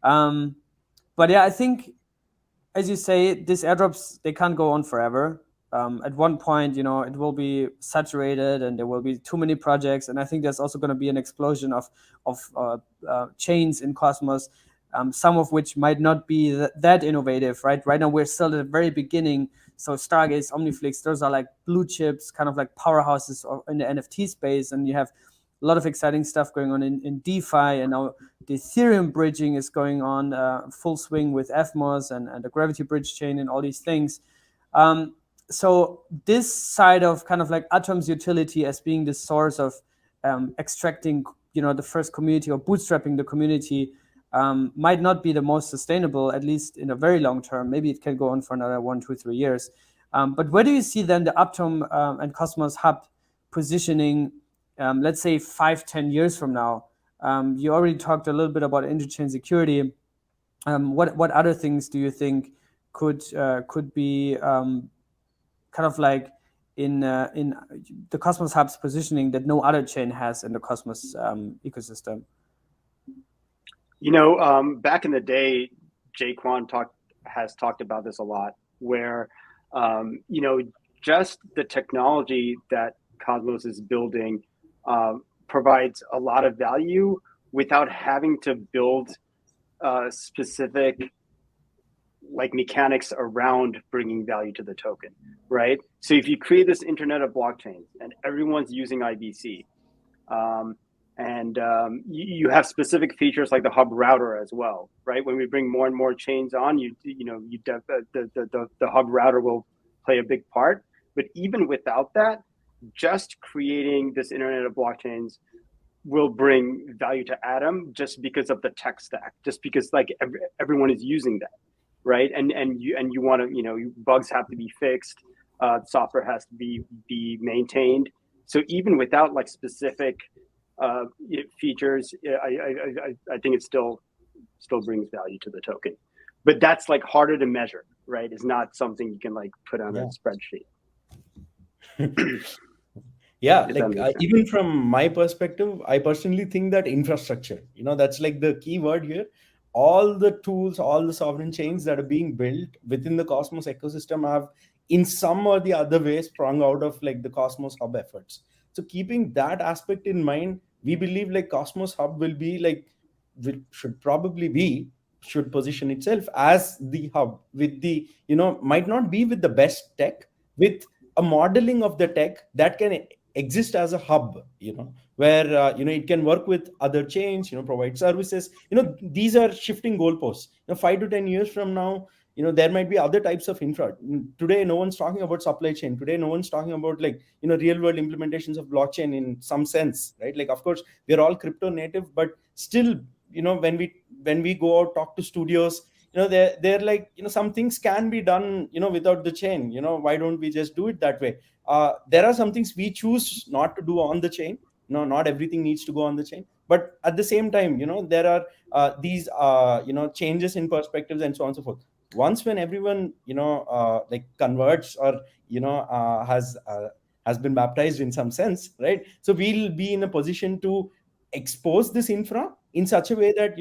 But yeah, I think, as you say, these airdrops, they can't go on forever. At one point, it will be saturated and there will be too many projects. And I think there's also going to be an explosion of chains in Cosmos, some of which might not be that innovative, right? Right now, we're still at the very beginning. So Stargaze, Omniflix, those are like blue chips, kind of like powerhouses in the NFT space. And you have a lot of exciting stuff going on in DeFi, and now the Ethereum bridging is going on full swing with ETHMOS and the Gravity Bridge chain and all these things. So this side of kind of like Atom's utility as being the source of extracting, the first community or bootstrapping the community might not be the most sustainable, at least in a very long term. Maybe it can go on for another 1, 2, 3 years. But where do you see then the Atom and Cosmos hub positioning, let's say 5, 10 years from now? You already talked a little bit about interchain security. What other things do you think could be kind of like in the Cosmos Hub's positioning that no other chain has in the Cosmos ecosystem? Back in the day, Jaquan has talked about this a lot, where just the technology that Cosmos is building provides a lot of value without having to build specific mechanics around bringing value to the token, right? So if you create this internet of blockchains and everyone's using IBC, and you have specific features like the hub router as well, right? When we bring more and more chains on, the hub router will play a big part. But even without that, just creating this internet of blockchains will bring value to Atom just because of the tech stack, just because everyone is using that, right? And you want to, bugs have to be fixed, software has to be maintained. So even without specific features, I think it still brings value to the token. But that's harder to measure, right? It's not something you can put on a spreadsheet. Yeah, even from my perspective, I personally think that infrastructure, that's the key word here. All the tools, all the sovereign chains that are being built within the Cosmos ecosystem have in some or the other way sprung out of the Cosmos Hub efforts. So keeping that aspect in mind, we believe Cosmos Hub will be should position itself as the hub with the, might not be with the best tech, with a modeling of the tech that can exist as a hub, where it can work with other chains, provide services. These are shifting goalposts. 5 to 10 years from now, there might be other types of infra. Today no one's talking about supply chain. Today no one's talking about real world implementations of blockchain in some sense, right? Of course we're all crypto native, but still, when we go out, talk to studios, they're some things can be done without the chain. Why don't we just do it that way? There are some things we choose not to do on the chain. Not everything needs to go on the chain, but at the same time, there are these changes in perspectives and so on and so forth. Once when everyone converts or has been baptized in some sense, right? So we'll be in a position to expose this infra in such a way that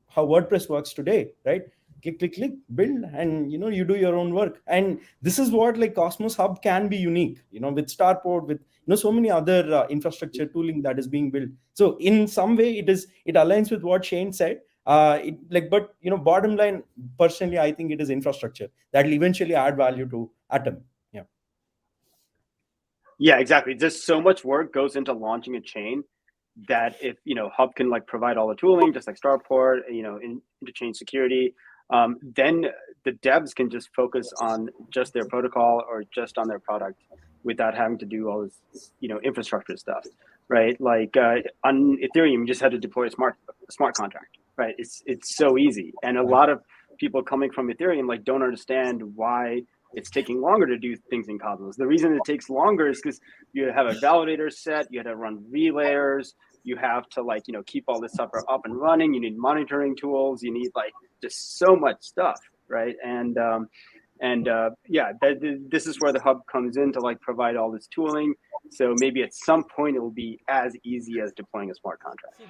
how WordPress works today, right? Click, build, and you do your own work. And this is what Cosmos Hub can be unique, with Starport, with so many other infrastructure tooling that is being built. So in some way it aligns with what Shane said. But bottom line, personally, I think it is infrastructure that will eventually add value to Atom. Yeah, exactly. Just so much work goes into launching a chain that if Hub can provide all the tooling, just like Starport, interchain security, then the devs can just focus on just their protocol or just on their product without having to do all this infrastructure stuff, right? On Ethereum, you just had to deploy a smart contract, right? It's so easy. And a lot of people coming from Ethereum don't understand why it's taking longer to do things in Cosmos. The reason it takes longer is because you have a validator set, you have to run relayers, you have to keep all this stuff up and running, you need monitoring tools, you need just so much stuff, right? And this is where the hub comes in to provide all this tooling. So maybe at some point it will be as easy as deploying a smart contract.